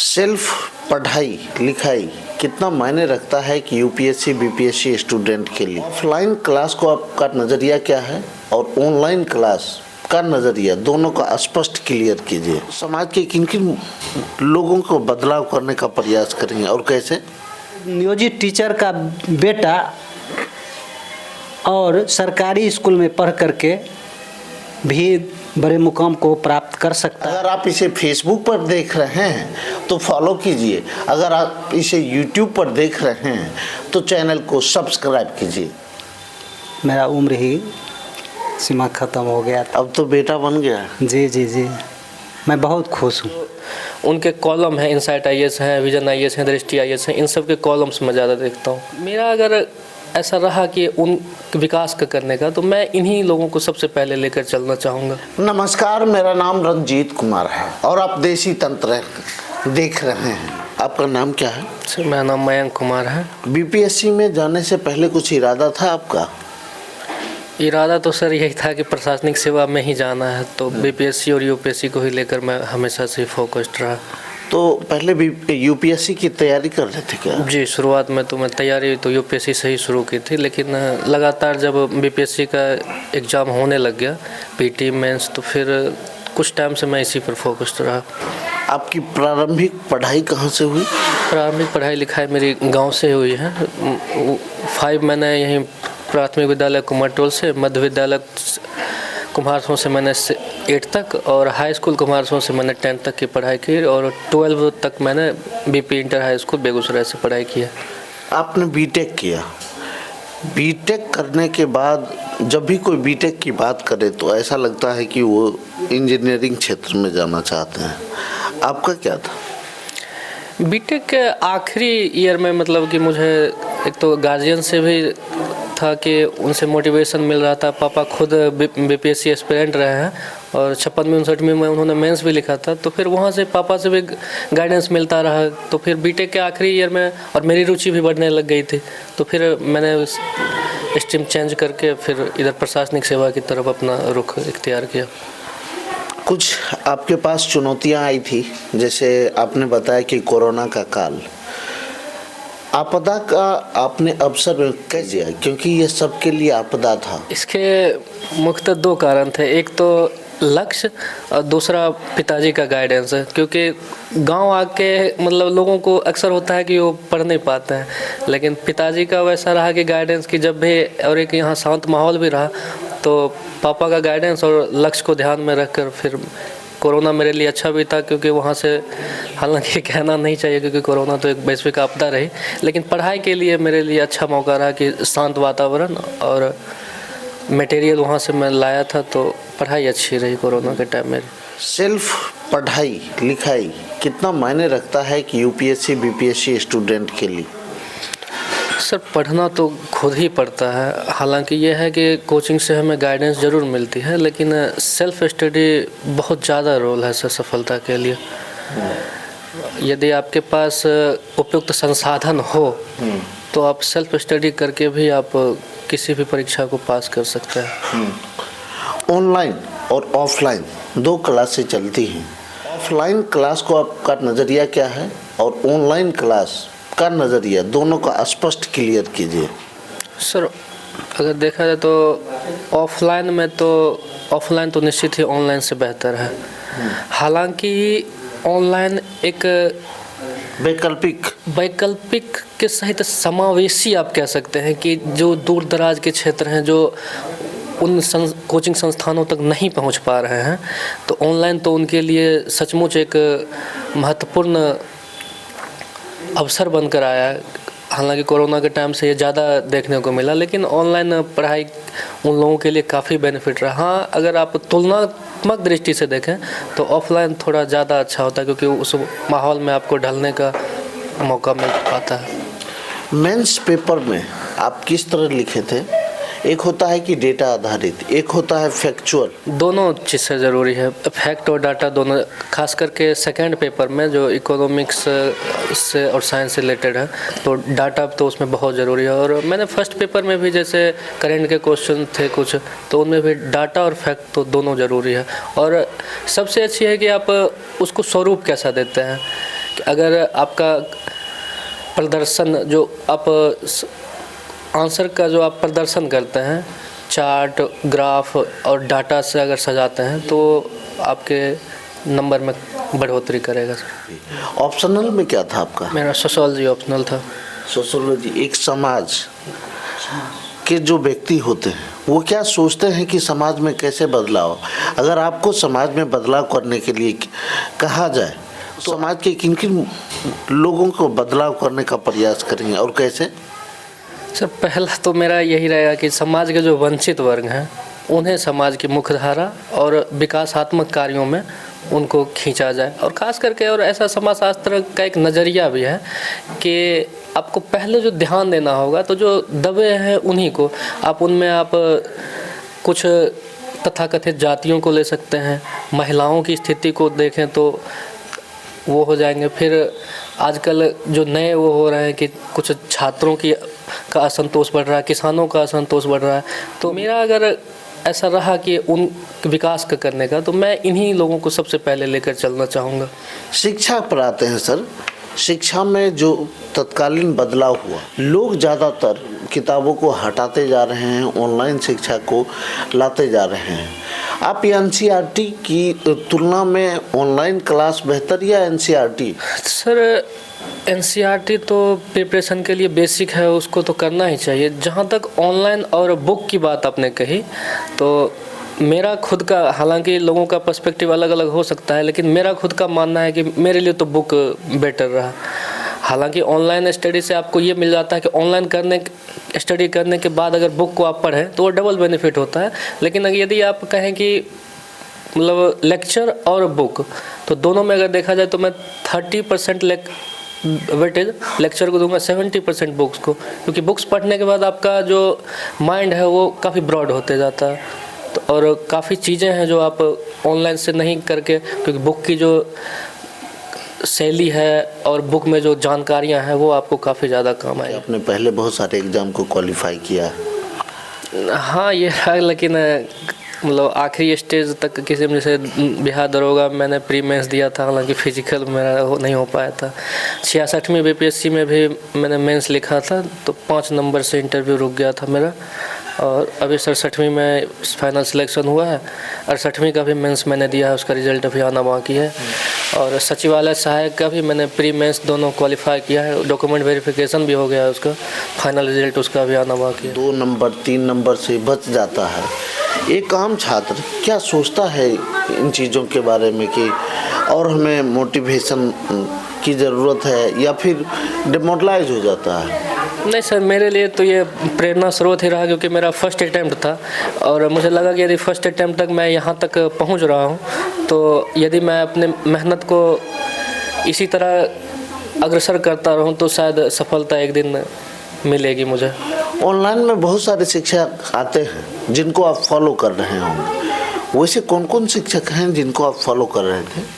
Self पढ़ाई लिखाई कितना मायने रखता है कि यूपीएससी बीपीएससी स्टूडेंट के लिए? ऑफलाइन क्लास को आपका नज़रिया क्या है और ऑनलाइन क्लास का नज़रिया, दोनों का स्पष्ट क्लियर कीजिए। समाज के किन किन लोगों को बदलाव करने का प्रयास करेंगे और कैसे? नियोजित टीचर का बेटा और सरकारी स्कूल में पढ़ करके भी बड़े मुकाम को प्राप्त कर सकता है। अगर आप इसे फेसबुक पर देख रहे हैं तो फॉलो कीजिए, अगर आप इसे यूट्यूब पर देख रहे हैं तो चैनल को सब्सक्राइब कीजिए। मेरा उम्र ही सीमा ख़त्म हो गया था। अब तो बेटा बन गया। जी जी जी, मैं बहुत खुश हूँ। उनके कॉलम हैं, इनसाइट आईएएस हैं, विजन आईएएस हैं, दृष्टि आईएएस हैं, इन सब के कॉलम्स में ज़्यादा देखता हूँ। मेरा अगर ऐसा रहा कि उन विकास का करने का, तो मैं इन्हीं लोगों को सबसे पहले लेकर चलना चाहूँगा। नमस्कार, मेरा नाम रंजीत कुमार है और आप देसी तंत्र देख रहे हैं। आपका नाम क्या है? सर, मेरा नाम मयंक कुमार है। बीपीएससी में जाने से पहले कुछ इरादा था आपका? इरादा तो सर यही था कि प्रशासनिक सेवा में ही जाना है, तो बीपीएससी और यूपीएससी को ही लेकर मैं हमेशा से फोकस्ड रहा। तो पहले भी यूपीएससी की तैयारी कर रहे थे क्या? जी, शुरुआत में तो मैं तैयारी तो यूपीएससी से ही शुरू की थी, लेकिन लगातार जब बीपीएससी का एग्ज़ाम होने लग गया, पीटी मेंस, तो फिर कुछ टाइम से मैं इसी पर फोकस्ड रहा। आपकी प्रारंभिक पढ़ाई कहाँ से हुई? प्रारंभिक पढ़ाई लिखाई मेरी गांव से हुई है। 5 मैंने यहीं प्राथमिक विद्यालय कुमारटोल से, मध्य विद्यालय कुम्हारसों से मैंने 8 तक, और हाई स्कूल कुम्हारसों से मैंने 10 तक की पढ़ाई की, और 12 तक मैंने BP inter high school Begusarai से पढ़ाई की है। आपने बीटेक किया। बीटेक करने के बाद जब भी कोई बीटेक की बात करे तो ऐसा लगता है कि वो इंजीनियरिंग क्षेत्र में जाना चाहते हैं। आपका क्या था? बीटेक के आखिरी ईयर में मतलब कि मुझे एक तो गार्जियन से भी था कि उनसे मोटिवेशन मिल रहा था। पापा खुद बीपीएससी एस्पिरेंट रहे हैं और 56वीं में उन्होंने मेंस भी लिखा था, तो फिर वहाँ से पापा से भी गाइडेंस मिलता रहा। तो फिर बीटेक के आखिरी ईयर में और मेरी रुचि भी बढ़ने लग गई थी, तो फिर मैंने स्ट्रीम चेंज करके फिर इधर प्रशासनिक सेवा की तरफ अपना रुख इख्तियार किया। कुछ आपके पास चुनौतियां आई थी, जैसे आपने बताया कि कोरोना का काल, आपदा का आपने अवसर कैसे दिया, क्योंकि ये सबके लिए आपदा था? इसके मुख्यतः 2 कारण थे। एक तो लक्ष्य और दूसरा पिताजी का गाइडेंस है, क्योंकि गांव आके मतलब लोगों को अक्सर होता है कि वो पढ़ नहीं पाते हैं, लेकिन पिताजी का वैसा रहा कि गाइडेंस की जब भी, और एक यहाँ शांत माहौल भी रहा, तो पापा का गाइडेंस और लक्ष्य को ध्यान में रखकर फिर कोरोना मेरे लिए अच्छा भी था, क्योंकि वहाँ से, हालांकि कहना नहीं चाहिए क्योंकि कोरोना तो एक वैश्विक आपदा रही, लेकिन पढ़ाई के लिए मेरे लिए अच्छा मौका रहा कि शांत वातावरण और मटेरियल वहाँ से मैं लाया था, तो पढ़ाई अच्छी रही कोरोना के टाइम में। सेल्फ पढ़ाई लिखाई कितना मायने रखता है कि यूपीएससी बीपीएससी स्टूडेंट के लिए? सर, पढ़ना तो खुद ही पड़ता है। हालांकि यह है कि कोचिंग से हमें गाइडेंस ज़रूर मिलती है, लेकिन सेल्फ स्टडी बहुत ज़्यादा रोल है सर सफलता के लिए। यदि आपके पास उपयुक्त संसाधन हो तो आप सेल्फ स्टडी करके भी आप किसी भी परीक्षा को पास कर सकते हैं। ऑनलाइन और ऑफलाइन 2 क्लासें चलती हैं। ऑफलाइन क्लास को आपका नज़रिया क्या है और ऑनलाइन क्लास का नज़रिया, दोनों का स्पष्ट क्लियर कीजिए। सर, अगर देखा जाए तो ऑफलाइन तो निश्चित ही ऑनलाइन से बेहतर है। हालांकि ऑनलाइन एक वैकल्पिक के सहित समावेशी आप कह सकते हैं कि जो दूर दराज के क्षेत्र हैं, जो उन कोचिंग संस्थानों तक नहीं पहुंच पा रहे हैं, तो ऑनलाइन तो उनके लिए सचमुच एक महत्वपूर्ण अवसर बनकर आया है। हालांकि कोरोना के टाइम से ये ज़्यादा देखने को मिला, लेकिन ऑनलाइन पढ़ाई उन लोगों के लिए काफ़ी बेनिफिट रहा। हाँ, अगर आप तुलनात्मक दृष्टि से देखें तो ऑफलाइन थोड़ा ज़्यादा अच्छा होता है, क्योंकि उस माहौल में आपको ढलने का मौका मिल पाता है। मेंस पेपर में आप किस तरह लिखे थे? एक होता है कि डेटा आधारित, एक होता है फैक्चुअल। दोनों चीज़ें ज़रूरी है, फैक्ट और डाटा दोनों। खास करके सेकंड पेपर में जो इकोनॉमिक्स से और साइंस से रिलेटेड है, तो डाटा तो उसमें बहुत ज़रूरी है। और मैंने फर्स्ट पेपर में भी जैसे करंट के क्वेश्चन थे कुछ, तो उनमें भी डाटा और फैक्ट तो दोनों ज़रूरी है। और सबसे अच्छी है कि आप उसको स्वरूप कैसा देते हैं, कि अगर आपका प्रदर्शन जो आप आंसर का जो आप प्रदर्शन करते हैं, चार्ट, ग्राफ और डाटा से अगर सजाते हैं तो आपके नंबर में बढ़ोतरी करेगा सर। ऑप्शनल में क्या था आपका? मेरा सोशोलॉजी ऑप्शनल था। सोशोलॉजी। एक समाज के जो व्यक्ति होते हैं वो क्या सोचते हैं कि समाज में कैसे बदलाव, अगर आपको समाज में बदलाव करने के लिए कहा जाए तो समाज के किन किन लोगों को बदलाव करने का प्रयास करेंगे और कैसे? सर पहला तो मेरा यही रहेगा कि समाज के जो वंचित वर्ग हैं उन्हें समाज की मुख्यधारा और विकासात्मक कार्यों में उनको खींचा जाए, और ख़ास करके और ऐसा समाजशास्त्र का एक नज़रिया भी है कि आपको पहले जो ध्यान देना होगा तो जो दबे हैं उन्हीं को आप उनमें आप कुछ तथाकथित जातियों को ले सकते हैं, महिलाओं की स्थिति को देखें तो वो हो जाएंगे। फिर आजकल जो नए वो हो रहे हैं कि कुछ छात्रों का असंतोष बढ़ रहा है, किसानों का असंतोष बढ़ रहा है, तो मेरा अगर ऐसा रहा कि उन विकास का करने का तो मैं इन्हीं लोगों को सबसे पहले लेकर चलना चाहूँगा। शिक्षा पर आते हैं सर। शिक्षा में जो तत्कालीन बदलाव हुआ, लोग ज़्यादातर किताबों को हटाते जा रहे हैं, ऑनलाइन शिक्षा को लाते जा रहे हैं। आप एनसीईआरटी की तुलना में ऑनलाइन क्लास बेहतर या एनसीईआरटी? सर एनसीईआरटी तो प्रिपरेशन के लिए बेसिक है, उसको तो करना ही चाहिए। जहाँ तक ऑनलाइन और बुक की बात आपने कही तो मेरा खुद का, हालांकि लोगों का पर्सपेक्टिव अलग अलग हो सकता है, लेकिन मेरा खुद का मानना है कि मेरे लिए तो बुक बेटर रहा। हालांकि ऑनलाइन स्टडी से आपको ये मिल जाता है कि ऑनलाइन स्टडी करने के बाद अगर बुक को आप पढ़ें तो वो डबल बेनिफिट होता है। लेकिन यदि आप कहें कि मतलब लेक्चर और बुक, तो दोनों में अगर देखा जाए तो मैं 30% वेटेज लेक्चर को दूंगा, 70% बुक्स को, क्योंकि बुक्स पढ़ने के बाद आपका जो माइंड है वो काफ़ी ब्रॉड होते जाता है। तो और काफ़ी चीज़ें हैं जो आप ऑनलाइन से नहीं करके, क्योंकि बुक की जो शैली है और बुक में जो जानकारियां हैं वो आपको काफ़ी ज़्यादा काम आएगी। आपने पहले बहुत सारे एग्जाम को क्वालिफाई किया? हाँ ये रहा, लेकिन मतलब आखिरी स्टेज तक किसी में जैसे बिहार दरोगा मैंने प्री मेंस दिया था, हालांकि फिजिकल मेरा नहीं हो पाया था। 66वीं बीपीएससी में भी मैंने मेंस लिखा था तो 5 नंबर से इंटरव्यू रुक गया था मेरा, और अभी 67वीं में फाइनल सिलेक्शन हुआ है। 68वीं का भी मेंस मैंने दिया है, उसका रिजल्ट अभी आना बाकी है। और सचिवालय सहायक का भी मैंने प्री मेंस दोनों क्वालिफाई किया है, डॉक्यूमेंट वेरिफिकेशन भी हो गया है, उसका फाइनल रिजल्ट उसका भी आना बाकी है। 2 नंबर 3 नंबर से बच जाता है। एक आम छात्र क्या सोचता है इन चीज़ों के बारे में कि और हमें मोटिवेशन की ज़रूरत है, या फिर डिमोरलाइज हो जाता है? नहीं सर, मेरे लिए तो ये प्रेरणा स्रोत ही रहा, क्योंकि मेरा फर्स्ट अटैम्प्ट था और मुझे लगा कि यदि फर्स्ट अटैम्प्ट तक मैं यहाँ तक पहुँच रहा हूँ तो यदि मैं अपने मेहनत को इसी तरह अग्रसर करता रहूँ तो शायद सफलता एक दिन मिलेगी मुझे। ऑनलाइन में बहुत सारे शिक्षक आते हैं जिनको आप फॉलो कर रहे होंगे, वैसे कौन कौन शिक्षक हैं जिनको आप फॉलो कर रहे थे?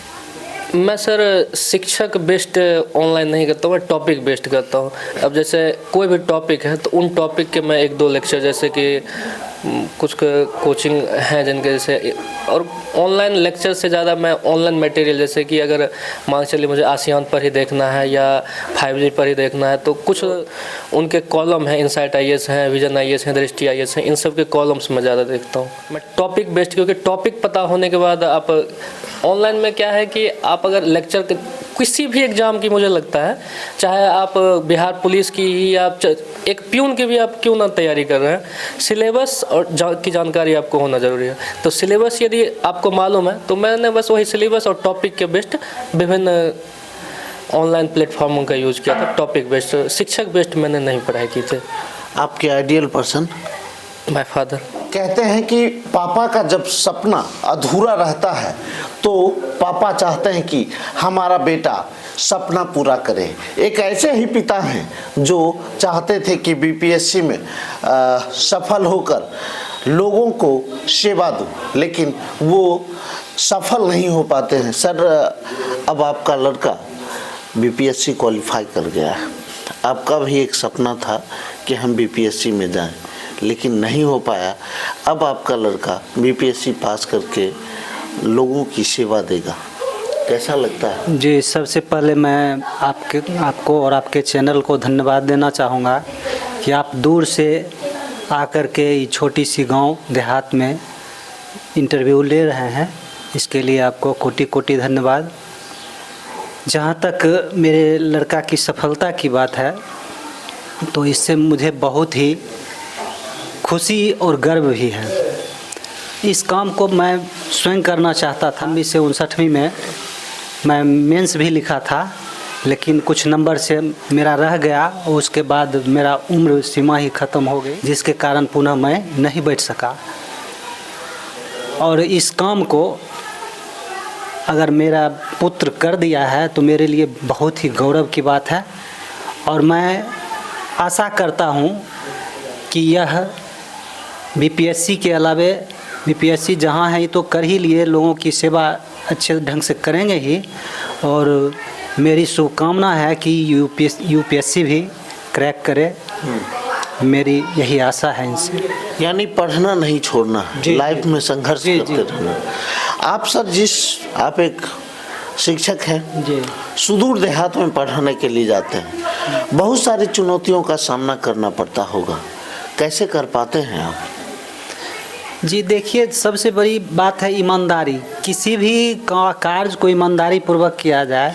मैं सर शिक्षक बेस्ड ऑनलाइन नहीं करता हूँ, मैं टॉपिक बेस्ड करता हूँ। अब जैसे कोई भी टॉपिक है तो उन टॉपिक के मैं 1-2 लेक्चर, जैसे कि कुछ कोचिंग हैं जिनके जैसे, और ऑनलाइन लेक्चर से ज़्यादा मैं ऑनलाइन मटेरियल, जैसे कि अगर मान चलिए मुझे आसियान पर ही देखना है या 5G पर ही देखना है तो कुछ उनके कॉलम हैं, इनसाइट IAS हैं, विजन IAS हैं, दृष्टि IAS हैं, इन सब के कॉलम्स मैं ज़्यादा देखता हूँ। मैं टॉपिक बेस्ड, क्योंकि टॉपिक पता होने के बाद आप ऑनलाइन में क्या है कि आप अगर लेक्चर किसी भी एग्ज़ाम की, मुझे लगता है चाहे आप बिहार पुलिस की या एक प्यून की भी आप क्यों ना तैयारी कर रहे हैं, सिलेबस और की जानकारी आपको होना ज़रूरी है। तो सिलेबस यदि आपको मालूम है तो मैंने बस वही सिलेबस और टॉपिक के बेस्ड विभिन्न ऑनलाइन प्लेटफॉर्मों का यूज़ किया था। टॉपिक बेस्ड, शिक्षक बेस्ड मैंने नहीं पढ़ाई की थी। आपके आइडियल पर्सन? My father. कहते हैं कि पापा का जब सपना अधूरा रहता है तो पापा चाहते हैं कि हमारा बेटा सपना पूरा करे। एक ऐसे ही पिता हैं जो चाहते थे कि बीपीएससी में सफल होकर लोगों को सेवा दूं, लेकिन वो सफल नहीं हो पाते हैं। सर, अब आपका लड़का बीपीएससी क्वालिफाई कर गया है, आपका भी एक सपना था कि हम बीपीएससी में जाएं, लेकिन नहीं हो पाया। अब आपका लड़का बीपीएससी पास करके लोगों की सेवा देगा, कैसा लगता है? जी, सबसे पहले मैं आपको और आपके चैनल को धन्यवाद देना चाहूँगा कि आप दूर से आकर के ये छोटी सी गांव देहात में इंटरव्यू ले रहे हैं, इसके लिए आपको कोटि कोटि धन्यवाद। जहाँ तक मेरे लड़का की सफलता की बात है, तो इससे मुझे बहुत ही खुशी और गर्व भी है। इस काम को मैं स्वयं करना चाहता था। 1959 में मैं मेंस भी लिखा था, लेकिन कुछ नंबर से मेरा रह गया और उसके बाद मेरा उम्र सीमा ही ख़त्म हो गई, जिसके कारण पुनः मैं नहीं बैठ सका। और इस काम को अगर मेरा पुत्र कर दिया है तो मेरे लिए बहुत ही गौरव की बात है। और मैं आशा करता हूँ कि यह बीपीएससी के अलावे, बीपीएससी जहाँ है तो कर ही लिए, लोगों की सेवा अच्छे ढंग से करेंगे ही। और मेरी शुभकामना है कि यूपीएससी भी क्रैक करे, मेरी यही आशा है इनसे। यानी पढ़ना नहीं छोड़ना, लाइफ में संघर्ष करते रहना। आप सर, आप एक शिक्षक हैं जी, सुदूर देहात में पढ़ाने के लिए जाते हैं, बहुत सारी चुनौतियों का सामना करना पड़ता होगा, कैसे कर पाते हैं आप? जी देखिए, सबसे बड़ी बात है ईमानदारी। किसी भी कार्य को ईमानदारी पूर्वक किया जाए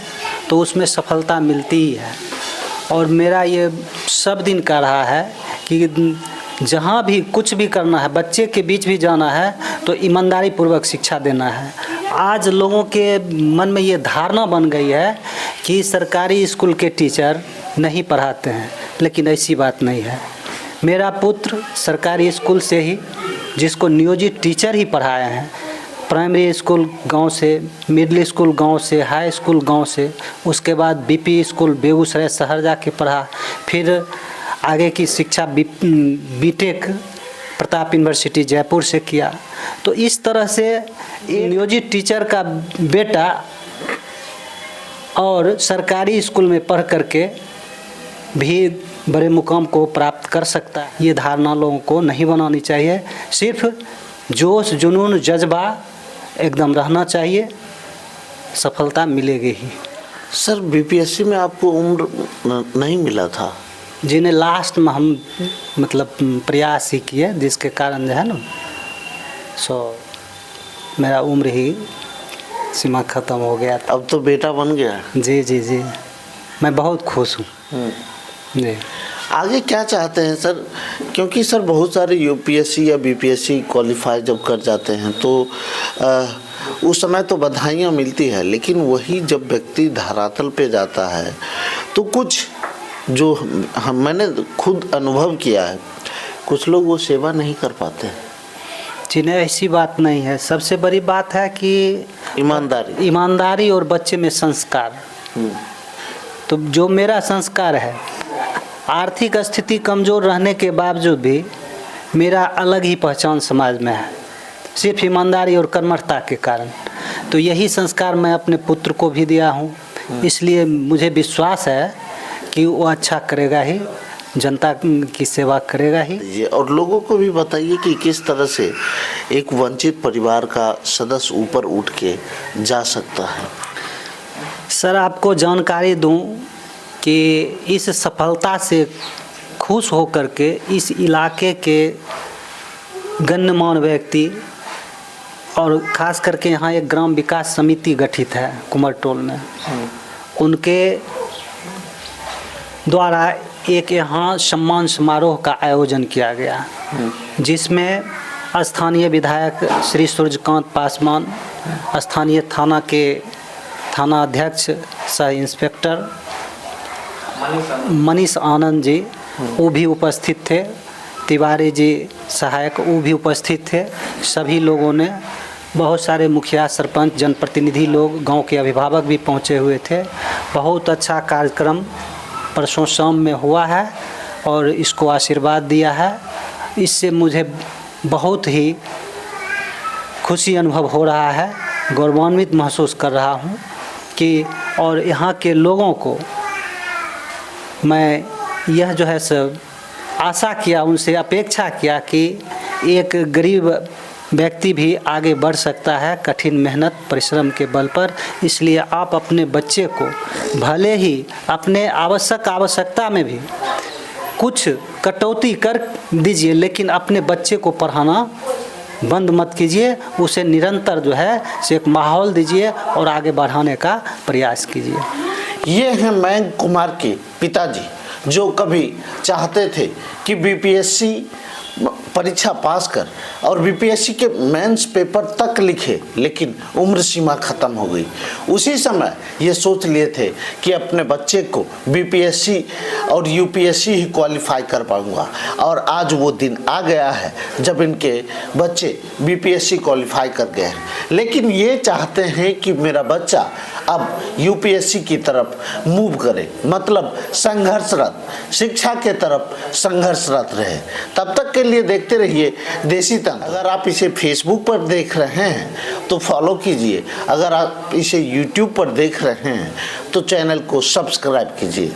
तो उसमें सफलता मिलती ही है। और मेरा ये सब दिन का रहा है कि जहाँ भी कुछ भी करना है, बच्चे के बीच भी जाना है तो ईमानदारी पूर्वक शिक्षा देना है। आज लोगों के मन में ये धारणा बन गई है कि सरकारी स्कूल के टीचर नहीं पढ़ाते हैं, लेकिन ऐसी बात नहीं है। मेरा पुत्र सरकारी स्कूल से ही, जिसको नियोजित टीचर ही पढ़ाए हैं, प्राइमरी स्कूल गांव से, मिडिल स्कूल गांव से, हाई स्कूल गांव से, उसके बाद बीपी स्कूल बेगूसराय शहर जाके पढ़ा, फिर आगे की शिक्षा बीटेक प्रताप यूनिवर्सिटी जयपुर से किया। तो इस तरह से नियोजित टीचर का बेटा और सरकारी स्कूल में पढ़ करके भी बड़े मुकाम को प्राप्त कर सकता है। ये धारणा लोगों को नहीं बनानी चाहिए। सिर्फ जोश, जुनून, जज्बा एकदम रहना चाहिए, सफलता मिलेगी ही। सर, बीपीएससी में आपको उम्र नहीं मिला था? जिन्हें लास्ट में हम मतलब प्रयास ही किए, जिसके कारण जो है ना, मेरा उम्र ही सीमा ख़त्म हो गया था। अब तो बेटा बन गया। जी जी जी, मैं बहुत खुश हूँ जी। आगे क्या चाहते हैं सर? क्योंकि सर बहुत सारे यूपीएससी या बीपीएससी क्वालिफाई जब कर जाते हैं तो उस समय तो बधाइयाँ मिलती है, लेकिन वही जब व्यक्ति धरातल पे जाता है तो कुछ जो मैंने खुद अनुभव किया है, कुछ लोग वो सेवा नहीं कर पाते। जिन्हें ऐसी बात नहीं है, सबसे बड़ी बात है कि ईमानदारी और बच्चे में संस्कार। तो जो मेरा संस्कार है, आर्थिक स्थिति कमज़ोर रहने के बावजूद भी मेरा अलग ही पहचान समाज में है, सिर्फ ईमानदारी और कर्मठता के कारण। तो यही संस्कार मैं अपने पुत्र को भी दिया हूँ, इसलिए मुझे विश्वास है कि वो अच्छा करेगा ही, जनता की सेवा करेगा ही। और लोगों को भी बताइए कि किस तरह से एक वंचित परिवार का सदस्य ऊपर उठ के जा सकता है। सर, आपको जानकारी दूं कि इस सफलता से खुश होकर के इस इलाके के गण्यमान्य व्यक्ति, और ख़ास करके यहाँ एक ग्राम विकास समिति गठित है कुमरटोल में, उनके द्वारा एक यहाँ सम्मान समारोह का आयोजन किया गया, जिसमें स्थानीय विधायक श्री सूर्यकांत पासवान, स्थानीय थाना के थाना अध्यक्ष सह इंस्पेक्टर मनीष आनंद जी वो भी उपस्थित थे, तिवारी जी सहायक वो भी उपस्थित थे। सभी लोगों ने, बहुत सारे मुखिया, सरपंच, जनप्रतिनिधि लोग, गांव के अभिभावक भी पहुंचे हुए थे। बहुत अच्छा कार्यक्रम परसों शाम में हुआ है और इसको आशीर्वाद दिया है। इससे मुझे बहुत ही खुशी अनुभव हो रहा है, गौरवान्वित महसूस कर रहा हूं कि, और यहाँ के लोगों को मैं यह जो है सब आशा किया, उनसे अपेक्षा किया कि एक गरीब व्यक्ति भी आगे बढ़ सकता है कठिन मेहनत परिश्रम के बल पर। इसलिए आप अपने बच्चे को भले ही अपने आवश्यकता में भी कुछ कटौती कर दीजिए, लेकिन अपने बच्चे को पढ़ाना बंद मत कीजिए। उसे निरंतर जो है से एक माहौल दीजिए और आगे बढ़ाने का प्रयास कीजिए। ये हैं मयंक कुमार के पिताजी, जो कभी चाहते थे कि बीपीएससी परीक्षा पास कर और बीपीएससी के मेंस पेपर तक लिखे, लेकिन उम्र सीमा ख़त्म हो गई। उसी समय ये सोच लिए थे कि अपने बच्चे को बीपीएससी और यूपीएससी ही क्वालिफाई कर पाऊंगा, और आज वो दिन आ गया है जब इनके बच्चे बीपीएससी क्वालिफाई कर गए हैं। लेकिन ये चाहते हैं कि मेरा बच्चा अब यूपीएससी की तरफ मूव करे, मतलब संघर्षरत, शिक्षा के तरफ संघर्षरत रहे। तब तक के लिए देखते रहिए देसी तंज। अगर आप इसे फेसबुक पर देख रहे हैं तो फॉलो कीजिए, अगर आप इसे यूट्यूब पर देख रहे हैं तो चैनल को सब्सक्राइब कीजिए।